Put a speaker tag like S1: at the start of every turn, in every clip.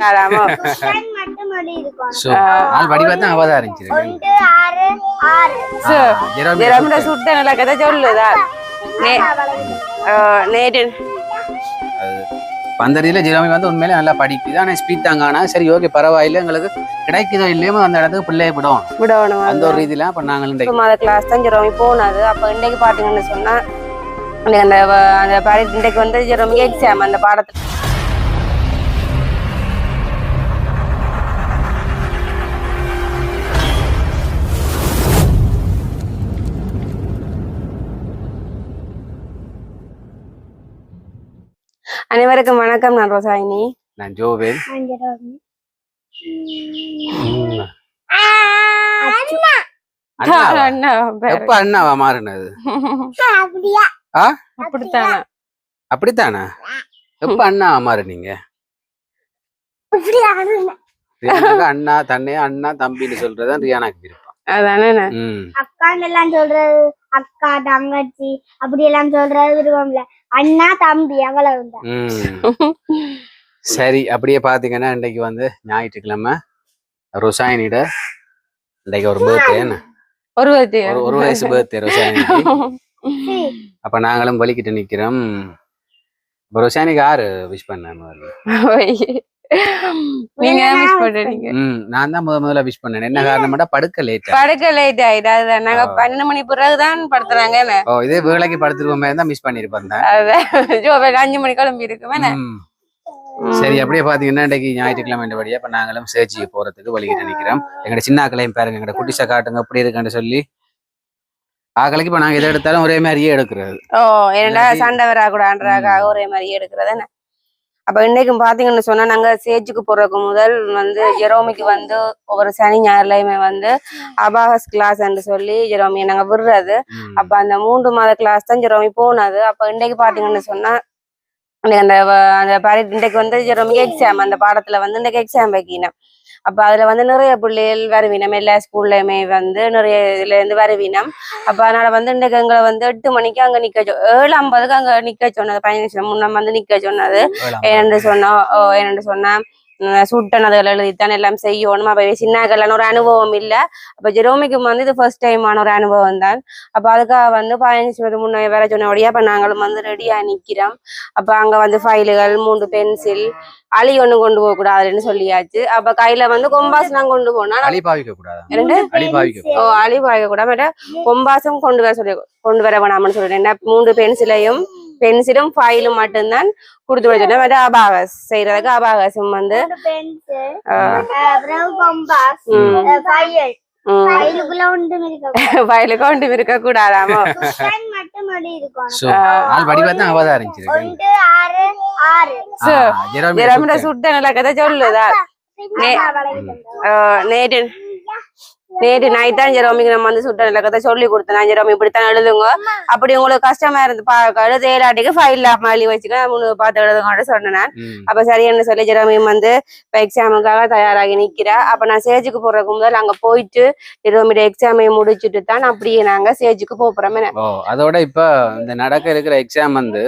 S1: ஆமா
S2: ஆள் வடிவா தான் அவதாரிச்சு
S1: ஜெரோமியோட சுட்ட நல்ல கதை சொல்லுதா நேற்று
S2: பந்தரியில ஜெரோமி வந்து உண்மையிலே நல்லா படிக்குது ஆனா ஸ்பீட் தாங்க ஆனா சரி ஓகே பரவாயில்ல எங்களுக்கு கிடைக்குதோ இல்லையோ அந்த இடத்துக்கு பிள்ளைய விடணும் அந்த ஒரு ரீதியில அப்ப நாங்கள்
S1: கிளாஸ் தான் ஜெரோமி போனது அப்ப இன்னைக்கு பாத்தீங்கன்னு சொன்னா அந்த இன்றைக்கு வந்து ஜெரோமிக்கு எக்ஸாம் அந்த பாடத்துல அனைவருக்கும் வணக்கம். நான் ரோசாயினி.
S2: நான் ஜோவேல். எப்ப அண்ணாவா மாறினது? அப்படித்தானா? எப்ப அண்ணாவா மாறினீங்க? அண்ணா தன்னே அண்ணா தம்பின்னு சொல்றதுதான் ரியானாக்கு விருப்பம்.
S1: அதானே
S3: அக்கான்னு எல்லாம் சொல்றது அக்கா தங்கச்சி அப்படி எல்லாம் சொல்றது விருப்பம்ல அண்ணா தம்பி அவ்வளவுதான்.
S2: சரி அப்படியே பாத்தீங்கன்னா இன்னைக்கு வந்து ஞாயிற்றுக்கிழமை ரோசாயினிட இன்னைக்கு ஒரு பர்த்டே ஒரு வயசு பர்த்டே ரோசாயினிக்கு. அப்ப நாங்களும் வலிக்கிட்டு நிக்கிறோம். ரோசாயினிக்கு யாரு விஷ் பண்ண? நான் தான் முதல்ல விஷ் பண்ணேன். என்ன காரணம்னா படுக்க லேட்
S1: ஆயிடுது. நாங்க 12 மணி பிறகுதான் படுத்துறாங்க.
S2: இதே வேலைக்கு படுத்துருவோமே தான் மிஸ் பண்ணிருப்பேன்.
S1: 5 மணி கிளம்பி இருக்குமே.
S2: சரி அப்படியே பாத்தீங்கன்னா இன்னைக்கு ஞாயிற்றுக்கிழமை படியா இப்ப நாங்களும் சேர்ச்சிக்கு போறதுக்கு வழிகிட்டு நிக்கிறோம். எங்கட சின்ன ஆக்களையும் பாருங்க, எங்கட குட்டிசை காட்டுங்க எப்படி இருக்குன்னு சொல்லி ஆக்களுக்கு இப்ப நாங்க எதை எடுத்தாலும் ஒரே மாதிரியே எடுக்கிறது.
S1: ஏன்னா சண்டை வராக்கூடாதுக்காக ஒரே மாதிரியே எடுக்கிறது. அப்ப இன்னைக்கும் பாத்தீங்கன்னு சொன்னா நாங்க சேஜுக்கு போறதுக்கு முதல் வந்து ஜெரோமிக்கு வந்து ஒவ்வொரு சனி ஞாயிறுலயுமே வந்து அபாகஸ் கிளாஸ் சொல்லி ஜெரோமியை நாங்க விடுறது. அப்ப அந்த 3 மாத கிளாஸ் தான் ஜெரோமி போனது. அப்ப இன்னைக்கு பாத்தீங்கன்னு சொன்னா இன்றைக்கு வந்து ஜெரோமிக்கு எக்ஸாம் அந்த பாடத்துல வந்து இன்னைக்கு எக்ஸாம் வைக்கணும். அப்ப அதுல வந்து நிறைய பிள்ளைகள் வருவினம், எல்லா ஸ்கூல்லயுமே வந்து நிறைய இதுல இருந்து வருவினம். அப்ப அதனால வந்து இன்றைக்கு எங்களை வந்து 8 மணிக்கு அங்க நிக்க 7:50க்கு அங்க நிக்க சொன்னது. 15 நிமிஷம் முன்ன வந்து நிக்க சொன்னது. என்னென்று சொன்னா சுட்டனதுகள் எழுதித்தான் எல்லாம் செய்யணும். அப்ப சின்னகள்லாம் ஒரு அனுபவம் இல்லை. அப்ப ஜெரோமிக்கு வந்து இது ஃபர்ஸ்ட் டைமான ஒரு அனுபவம் தான். அப்ப அதுக்காக வந்து 15 நிமிஷத்துக்கு முன்னே வேற சொன்னபடியா அப்ப நாங்களும் வந்து ரெடியா நிக்கிறோம். அப்ப அங்க வந்து ஃபைலுகள் 3 பென்சில் அழி ஒண்ணு கொண்டு போக கூடாதுன்னு சொல்லியாச்சு. அப்ப கையில வந்து கொம்பாஸ் கொண்டு போனா அழி பாவிக்க கூடாது, கொம்பாசும் கொண்டு வர வேணாம்னு சொல்லிட்டேன். 3 பென்சிலும் ஃபைலும் மட்டும்தான் கொடுத்து வச்சுட்டேன். அபாகஸ் செய்யறதுக்கு அபாகசும் வந்து வயலுக்கு ஒன்று இருக்க கூடாதாமோ. ஜெரோமியோட சுட்ட நல்ல கதை சொல்லுதா நேற்று நைட் தான் ஜெரோமிக்கு நம்ம வந்து சுட்ட நல்ல கதை சொல்லி கொடுத்தேன். ஜெரோமி இப்படித்தான் எழுதுங்க, அப்படி உங்களுக்கு கஷ்டமா இருந்து எழுத ஏழாட்டிக்கு ஃபைல் எழுதி வச்சுக்க பார்த்து எழுதுங்கன்னு சொன்னேன். அப்ப சரியான சொல்லி ஜெரோமி வந்து இப்ப எக்ஸாமுக்காக தயாராகி நிக்கிறா. அப்ப நான் சேஜுக்கு போறதுக்கு முதல் அங்க போயிட்டு ஜெரோமியோட எக்ஸாமை முடிச்சுட்டு தான் அப்படியே நாங்க சேஜுக்கு போறோம்.
S2: அதோட இப்ப இந்த நடக்க இருக்கிற எக்ஸாம் வந்து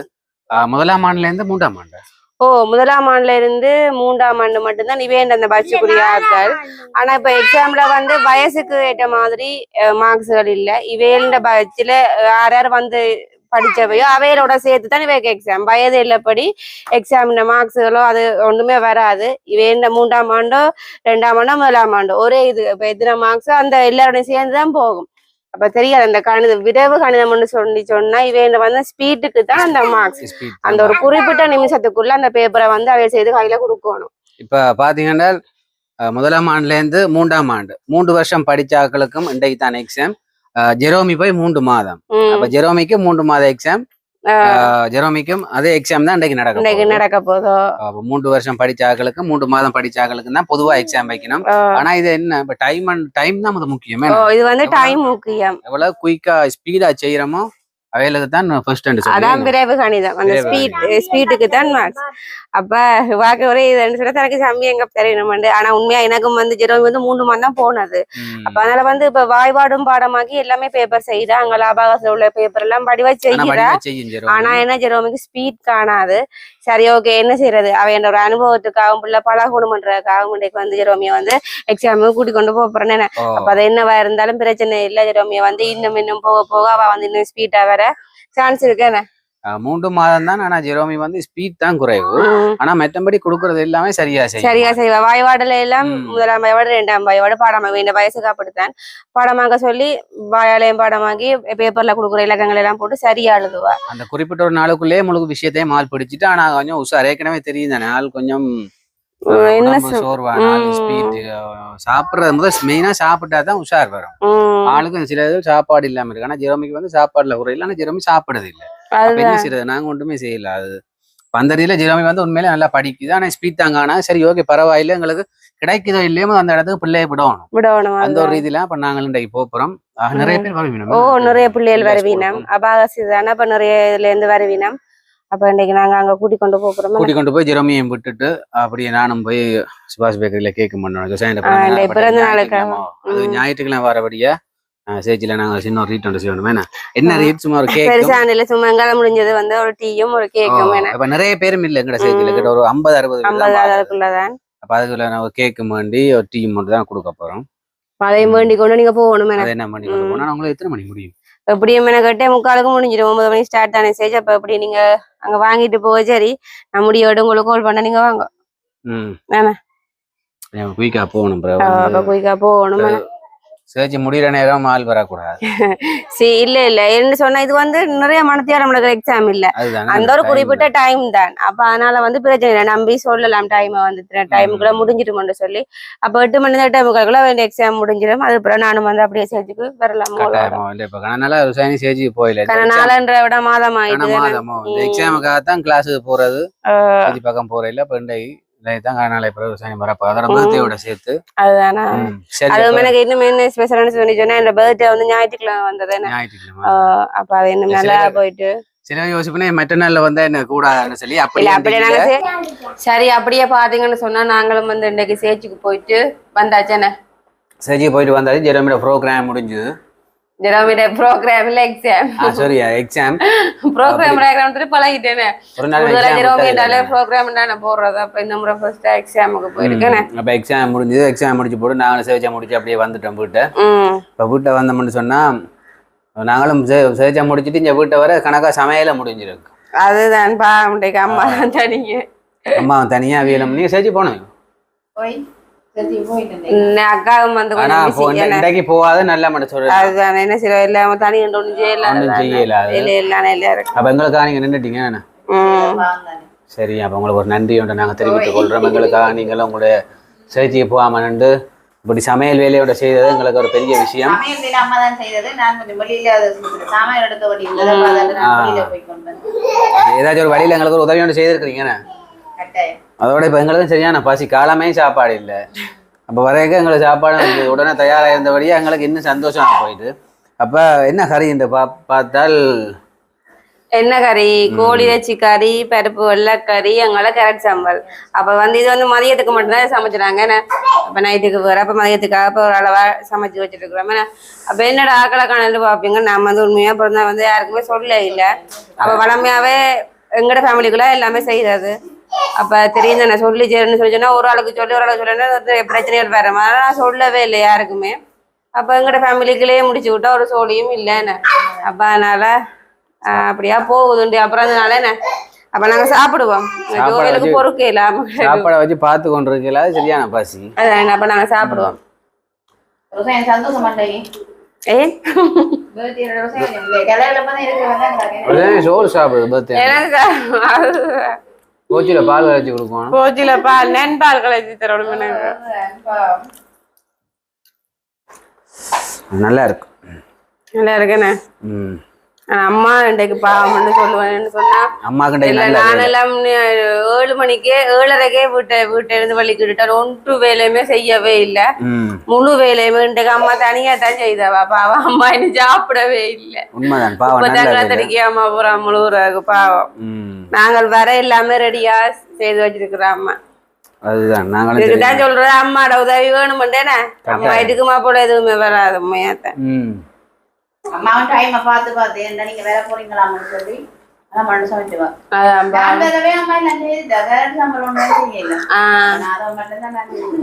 S2: 1ஆம் ஆண்டுல இருந்து 3ஆம் ஆண்டு
S1: 1ஆம் ஆண்டுல இருந்து 3ஆம் ஆண்டு மட்டும்தான் இவேண்ட அந்த பட்சக்குரிய ஆட்கள். ஆனா இப்ப எக்ஸாம்ல வந்து வயசுக்கு ஏற்ற மாதிரி மார்க்ஸ்கள் இல்ல. இவேண்ட பட்சில யார் வந்து படிச்சவையோ அவையோட சேர்த்து தான் இவைக்கு எக்ஸாம். வயது இல்லப்படி எக்ஸாம் மார்க்ஸ்களோ அது ஒண்ணுமே வராது. இவேண்ட 3ஆம் ஆண்டோ 2ஆம் ஆண்டோ 1ஆம் ஆண்டோ ஒரே இது. இப்ப எத்தனை மார்க்ஸோ அந்த எல்லாரோடையும் சேர்ந்துதான் போகும். அப்ப தெரியாது அந்த கணிதம் விரைவு கணிதம்னு சொன்னா இவன் வந்து ஸ்பீட்டுக்கு தான் அந்த மார்க்ஸ். அந்த ஒரு குறிப்பிட்ட நிமிஷத்துக்குள்ள அந்த பேப்பரை வந்து அவை செய்து கையில கொடுக்கணும்.
S2: இப்ப பாத்தீங்கன்னா 1ஆம் ஆண்டுல இருந்து 3ஆம் ஆண்டு 3 வருஷம் படிச்சாக்களுக்கும் இன்றைக்கு தான் எக்ஸாம். ஜெரோமி போய் 3 மாதம். அப்ப ஜெரோமிக்கு 3 மாத எக்ஸாம், ஜெரோமிக்கும் அதே எக்ஸாம் தான் இன்றைக்கு
S1: நடக்க போதோ.
S2: 3 வருஷம் படிச்சாக்களுக்கும் 3 மாதம் படிச்சாக்களுக்கும் தான் பொதுவா எக்ஸாம் வைக்கணும். ஆனா இது என்ன டைம் தான் முக்கியமே.
S1: இது வந்து டைம் முக்கியம்.
S2: எவ்வளவு குயிக்கா ஸ்பீடா செய்யறோமோ அவைகளுக்கு தான் ஃபர்ஸ்ட்
S1: அதான் விரைவு கணிதம். அந்த ஸ்பீட்டுக்கு தான் மார்க்ஸ். அப்ப வாக்கு ஒரே இதுன்னு சொல்ல தனக்கு சம்பி எங்க தெரியணும். ஆனா உண்மையா எனக்கும் வந்து ஜெரோமி வந்து 3 மாதம் தான் போனது. அப்ப அதனால வந்து இப்ப வாய்பாடும் பாடமாக்கி எல்லாமே பேப்பர் செய்தா. அங்க லாபாகத்துல உள்ள பேப்பர் எல்லாம் படிவா செய்கிறா. ஆனா என்ன ஜெரோமிக்கு ஸ்பீட் காணாது. சரி ஓகே என்ன செய்யறது அவன் ஒரு அனுபவத்துக்காகவும் பிள்ளை பழகணுமன்றதுக்காகவும் இன்றைக்கு வந்து ஜெரோமியை வந்து எக்ஸாமுக்கு கூட்டிக் கொண்டு போறேன். அப்ப அது என்னவா இருந்தாலும் பிரச்சனை இல்லை. ஜெரோமியை வந்து இன்னும் போக போக அவ வந்து இன்னும் ஸ்பீடா வர சான்ஸ் இருக்கு என்ன.
S2: 3 மாதம் தான். ஆனா ஜெரோமி வந்து ஸ்பீட் தான் குறைவு. ஆனா மற்றபடி கொடுக்கறது எல்லாமே சரியா
S1: செய்வா. வாய்வாடுல எல்லாம் 1ஆம் வாய்வாடு 2ஆம் வாய்வாடு பாடமாக இந்த வயசுக்கு அப்படித்தான் பாடமாக சொல்லி வாயாலயம் பாடமாகி பேப்பர்ல கொடுக்குற இலக்கங்கள் எல்லாம் போட்டு சரியா எழுதுவா.
S2: அந்த குறிப்பிட்ட ஒரு நாளுக்குள்ளேயே முழு விஷயத்தையும் மால் பிடிச்சிட்டு. ஆனா கொஞ்சம் உஷார் ஏற்கனவே தெரியும் தானே ஆள் கொஞ்சம் சோர்வான ஸ்பீட் சாப்பிடுறது முதல் மெயினா சாப்பிட்டா தான் உஷார் வரும். ஆளுக்கும் சில சாப்பாடு இல்லாம இருக்கு. ஆனா ஜெரோமிக்கு வந்து சாப்பாடுல குறையில. ஆனா ஜெரோமி சாப்பிடுறது இல்லை. என்ன செய்யறது நாங்க ஒன்றுமே செய்யல. அது பந்தடியில ஜெரோமி வந்து உண்மையில நல்லா படிக்குது. ஆனா ஸ்பீட் தாங்க. ஆனா சரி ஓகே பரவாயில்ல எங்களுக்கு கிடைக்குதோ இல்லையோ அந்த இடத்துக்கு பிள்ளைய விடணும். அந்த ஒரு ரீதியில அப்ப நாங்கள் இன்றைக்கு போறோம். நிறைய பேர் வருவீனம்.
S1: நிறைய பிள்ளைகள் வருவீனம். அபாகசிதான அப்ப நிறைய இதுல இருந்து வருவீனம். அப்ப இன்னைக்கு நாங்க அங்க கூட்டி கொண்டு
S2: போய் ஜெரோமியை விட்டுட்டு அப்படியே நானும் போய் சுபாஷ் பேக்கரியில கேக்கு பண்ணோம்.
S1: பிறந்த நாளுக்கு
S2: அது ஞாயிற்றுக்கிழமை வரபடியா சேச்சில நாங்க சின்ன ஒரு ரீட் ஒன்று செய்யணும். என்ன ரீட் சும்மா ஒரு கேக்
S1: பெருசாண்டில சும்மா எங்கால முடிஞ்சது வந்து ஒரு டீயும் ஒரு கேக்கும்.
S2: இப்ப நிறைய பேரும் இல்ல எங்கட சேச்சில கிட்ட ஒரு 50-60
S1: தான்.
S2: அப்ப அதுக்குள்ள நான் ஒரு கேக்கு வேண்டி ஒரு டீ மட்டும் தான் கொடுக்க போறோம்.
S1: அதையும் வேண்டி கொண்டு நீங்க போகணும்.
S2: என்ன பண்ணி கொண்டு போனா உங்களுக்கு எத்தனை மணி முடியும்?
S1: எப்படியும் எனக்கு 8:45 முடிஞ்சிடும். 9 மணி ஸ்டார்ட் தானே சேஜ். அப்ப எப்படி நீங்க அங்க வாங்கிட்டு போக சரி நான் முடியோட உங்களுக்கு கால் பண்ண நீங்க வாங்க.
S2: குயிக்கா போகணும்.
S1: குயிக்கா போகணும்.
S2: சேச்சி முடிகிற நேரம் ஆள் வரக்கூடாது.
S1: இல்ல என்ன சொன்னா இது வந்து நிறைய மனத்தியால நம்மளுக்கு எக்ஸாம் இல்ல. அந்த ஒரு குறிப்பிட்ட டைம் தான். அப்ப அதனால வந்து பிரச்சனை இல்லை. நம்பி சொல்லலாம் டைம் வந்து டைமுக்குள்ள முடிஞ்சிடும்னு சொல்லி. அப்ப 8 மணி நேரம் டைமுக்குள்ள வேண்டிய எக்ஸாம் முடிஞ்சிடும். அதுக்கப்புறம் நானும் வந்து அப்படியே சேச்சுக்கு வரலாம்.
S2: சேச்சி போயில
S1: 4 விட மாதம் ஆயிடுச்சு.
S2: எக்ஸாமுக்காகத்தான் கிளாஸுக்கு போறது. பக்கம் போறதுல சேர்த்து
S1: அதுதானா எனக்கு இன்னும் என்ன ஸ்பெஷல்னு சொல்லி சொன்னா என் பர்த்டே வந்து ஞாயிற்றுக்கிழமை வந்தது. அப்ப அது இன்னும் நல்லா போயிட்டு
S2: சில யோசிப்புனே மற்ற நாள்ல வந்து என்ன கூடாதுன்னு சொல்லி
S1: அப்படியே நாங்க சரி அப்படியே பாத்தீங்கன்னு சொன்னா நாங்களும் வந்து இன்னைக்கு சேச்சுக்கு போயிட்டு வந்தாச்சேன.
S2: சேச்சிக்கு போயிட்டு வந்தாச்சு. ஜெரோமியோட ப்ரோக்ராம் முடிஞ்சது.
S1: ஜெரோமியோட ப்ரோக்ராம் இல்ல எக்ஸாம்.
S2: சாரியா எக்ஸாம்
S1: ப்ரோக்ராம் பழகிட்டேனே. ஜெரோமியோட ப்ரோக்ராம் நான் போடுறது. அப்ப இந்த முறை ஃபர்ஸ்ட் எக்ஸாமுக்கு போயிருக்கேன்.
S2: அப்ப எக்ஸாம் முடிஞ்சது. எக்ஸாம் முடிச்சு போட்டு நாங்களும் சேச்சா முடிச்சு அப்படியே வந்துட்டோம் வீட்டை. இப்ப வீட்டை வந்தோம்னு சொன்னா நாங்களும் சேச்சா முடிச்சுட்டு இங்க வீட்டை வர கணக்கா சமையல முடிஞ்சிருக்கு.
S1: அதுதான் பாண்டிக்கு அம்மா தனிங்க
S2: அம்மா தனியா வீரம். நீங்க சேச்சி போனோம்
S1: அக்காவும் வந்து
S2: போவாத நல்ல மனசு.
S1: அதுதான் என்ன சில இல்லாம தனி ஒன்றும் செய்யல.
S2: அப்ப எங்களுக்காக நீங்க நின்றுட்டீங்க. சரி அப்ப உங்களுக்கு ஒரு நன்றி ஒன்று நாங்க தெரிவித்துக் கொள்றோம். எங்களுக்காக நீங்களும் உங்களுடைய சேச்சிக்கு போகாம நின்று இப்படி சமையல் வேலையோட செய்தது எங்களுக்கு ஒரு பெரிய விஷயம். ஏதாச்சும் ஒரு வழியில எங்களுக்கு ஒரு உதவி ஒன்று செய்திருக்கிறீங்க. அதோட இப்ப எங்களுக்கும் சரியான பசி. காலமே சாப்பாடு இல்லை. அப்ப வரைக்கும் எங்களுக்கு சாப்பாடு உடனே தயாரா இருந்தபடியே எங்களுக்கு இன்னும் சந்தோஷமா போயிட்டு. அப்ப என்ன கறி என்று பார்த்தால்
S1: என்ன கறி? கோழி இறைச்சி கறி, பருப்பு வெள்ளைக்கறி, எங்களை கேரட் சாம்பல். அப்ப வந்து இது வந்து மதியத்துக்கு மட்டும்தான் சமைச்சிடாங்க. அப்ப நைட்டுக்கு வேற அப்ப மதியத்துக்காக இப்ப ஒரு அளவா சமைச்சு வச்சுட்டு இருக்கிறோம். அப்ப என்னோட ஆக்களை காணல் பார்ப்பீங்க. நம்ம வந்து உண்மையா பிறந்தா வந்து யாருக்குமே சொல்ல இல்லை. அப்ப வளமையாவே எங்கட ஃபேமிலிக்குள்ள எல்லாமே செய்யறது. அப்ப தெரியும் தானே சொல்லி சேருன்னு சொல்லி சொன்னா ஒரு ஆளுக்கு சொல்லி ஒரு ஆளுக்கு சொல்லினா பிரச்சனைகள் வேற மாதிரி நான் சொல்லவே இல்லை யாருக்குமே. அப்ப எங்கட ஃபேமிலிக்குள்ளேயே முடிச்சு விட்டா ஒரு சோழியும் இல்லைன்னு. அப்ப அதனால அப்படியா போகுதுண்டு. அப்புறம் அதனால என்ன அப்ப நாங்க சாப்பிடுவோம். ஜோவிலுக்கு பொறுக்க இல்லாம
S2: சாப்பாடை வச்சு பார்த்து கொண்டு இருக்கல சரியான பசி.
S1: அதான் அப்ப நாங்க சாப்பிடுவோம்.
S2: சோறு சாப்பிடுது. கோச்சில பால் கலைச்சி கொடுக்கணும்.
S1: கோச்சில பால் நென்பால் கலைச்சி தரணும்.
S2: நல்லா இருக்கு.
S1: நல்லா இருக்குண்ணே. அம்மா இன்றைக்கு பாவம்னு சொல்லுவேன்னு சொன்னா நானெல்லாம் 7 மணிக்கே 7:30க்கே வீட்டை இருந்து வலிக்கு விட்டாரு. ஒன்று வேலையுமே செய்யவே இல்லை. முழு வேலையுமே இன்றைக்கு அம்மா தனியா தான் செய்தவா. பாவம் அம்மா இன்னும் சாப்பிடவே இல்லை. தடிக்கி அம்மா பூரா முழுகுறாங்க பாவம். நாங்கள் வர எல்லாமே ரெடியா செய்து வச்சிருக்கிறோம் அம்மா.
S2: அதுதான்
S1: இதுதான் சொல்றேன். அம்மாட உதவி வேணுமெண்டேனே. அம்மா இதுக்குமா போல எதுவுமே வராது. உண்மையாத்த
S4: அம்மாவும் டைமை பார்த்து நீங்க வேற போறீங்களான்னு சொல்லி அதான் மழை சமைச்சுவா
S1: அதான் பா.
S4: நான் வேறவே அம்மா எல்லாம் செய்யுது கரண்ட் சம்பளம் ஒன்றும் செய்யல
S1: ஆ.
S4: நான் அதை மட்டும்தான் நான் செய்யுது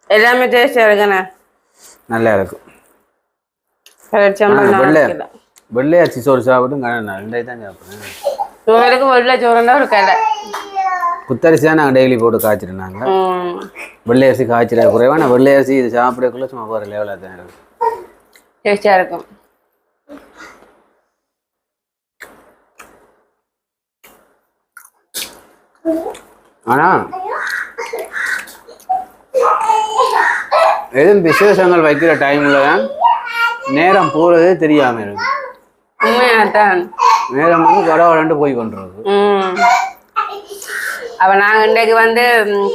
S1: எல்லாமே டேஸ்டா இருக்குண்ணே.
S2: நல்லா இருக்கும்.
S1: சம்பளம் நல்லா இருக்குல்ல.
S2: வெள்ளை அரிசி சோறு சாப்பிட்டும் ரெண்டாயிரம் தான் சாப்பிட்றேன்.
S1: சோறுக்கு வெள்ளை சோறுன்னா ஒரு கடை.
S2: புத்தரிசி தான் நாங்கள் டெய்லி போட்டு காய்ச்சிருந்தாங்க. வெள்ளை அரிசி காய்ச்சிட குறைவா. நான் வெள்ளை அரிசி இது சாப்பிடக்குள்ள சும்மா போகிற லெவலாக தான் இருக்கும்.
S1: டேஸ்டா இருக்கும்.
S2: ஆனா எதுவும் விசேஷங்கள் வைக்கிற டைம்ல தான் நேரம் போறதே தெரியாம இருக்கு.
S1: உண்மையாத்தான்.
S2: நேரம் வந்து கடவுள் போய் கொண்டிருக்கு.
S1: அப்ப நாங்க இன்றைக்கு வந்து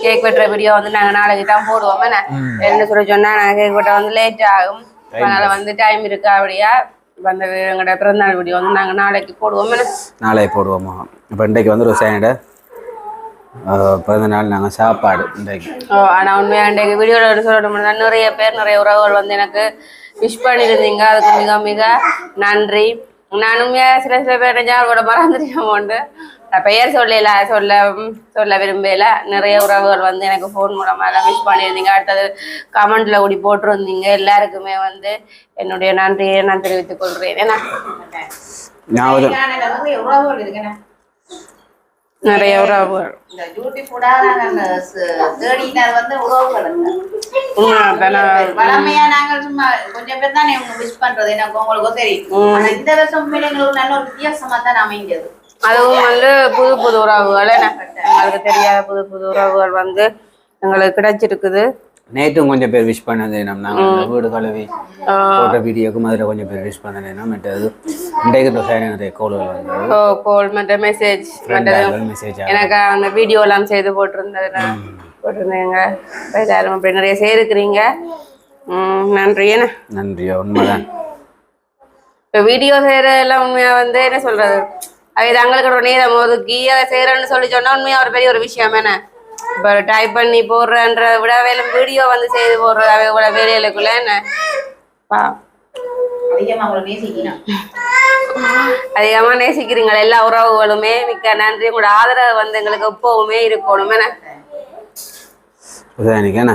S1: கேக் வெட்டுற வீடியோ வந்து நாங்க நாளைக்கு தான் போடுவோம். என்ன சொல்ல சொன்னா நாங்க கேக் வெட்ட வந்து லேட் ஆகும். அதனால வந்து டைம் இருக்கா அப்படியா வந்து எங்களோட பிறந்தநாள் வீடியோ வந்து நாங்க நாளைக்கு போடுவோம்.
S2: நாளைக்கு போடுவோமா? இப்போ இன்றைக்கு வந்து ஒரு சேனட பிறந்த நாள் நாங்கள் சாப்பாடு இன்றைக்கு.
S1: ஆனா உண்மையா இன்றைக்கு வீடியோவில் சொல்லணும்னா நிறைய பேர் நிறைய உறவுகள் வந்து எனக்கு விஷ் பண்ணியிருந்தீங்க. அதுக்கு மிக மிக நன்றி. நானுமே சில பேர் கூட மறந்துட்டோம். பெயர் சொல்ல விரும்பல. நிறைய உறவுகள் வந்து எனக்கு ஃபோன் மூலமா எல்லாம் விஷ் பண்ணியிருந்தீங்க. அடுத்தது கமெண்ட்ல கூடி போட்டிருந்தீங்க. எல்லாருக்குமே வந்து என்னுடைய நன்றியை நான் தெரிவித்துக் கொள்றேன். ஏன்னா நிறைய உறவுகள்
S4: இந்த யூடியூப் கூட தேடினார் வந்து உறவுகள் வளமையா நாங்கள் சும்மா கொஞ்சம் பேர் தான் விஷ் பண்றது எனக்கு உங்களுக்கும் தெரியும். ஆனா இந்த வருஷம் எங்களுக்கு நல்ல ஒரு வித்தியாசமா தான் அமைஞ்சது.
S1: அதுவும் வந்து புது புது உறவுகள் எங்களுக்கு தெரியாத புது புது உறவுகள் வந்து எங்களுக்கு கிடைச்சிருக்குது.
S2: நேற்றும் கொஞ்சம் பேர் விஷ் பண்ணது நாங்கள் வீடு கழுவி போட்ட வீடியோக்கும் அதில் கொஞ்சம் பேர் விஷ் பண்ணது மற்றது இன்றைக்கு நிறைய கோல்கள் வந்து
S1: கோல் மற்ற மெசேஜ் எனக்கு அந்த வீடியோ எல்லாம் செய்து போட்டிருந்தேங்க. எல்லாரும் அப்படி நிறைய செய்திருக்கிறீங்க. நன்றி. என்ன
S2: நன்றியா? உண்மைதான்.
S1: இப்போ வீடியோ செய்யற எல்லாம் உண்மையா வந்து என்ன சொல்றது, அது தங்களுக்கு ஒரு நேரம் ஒதுக்கி அதை செய்யறேன்னு சொல்லி சொன்னா உண்மையா ஒரு பெரிய ஒரு விஷயம். என்ன இப்போ டைப் பண்ணி போடுறன்ற விட வீடியோ வந்து செய்து போடுற வேலைகளுக்குள்ள என்ன அதிகமா நேசிக்கிறீங்க எல்லா உறவுகளுமே. மிக்க நன்றி. உங்களோட ஆதரவு வந்து எங்களுக்கு எப்பவுமே இருக்கணும்.
S2: என்ன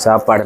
S2: சாப்பாடு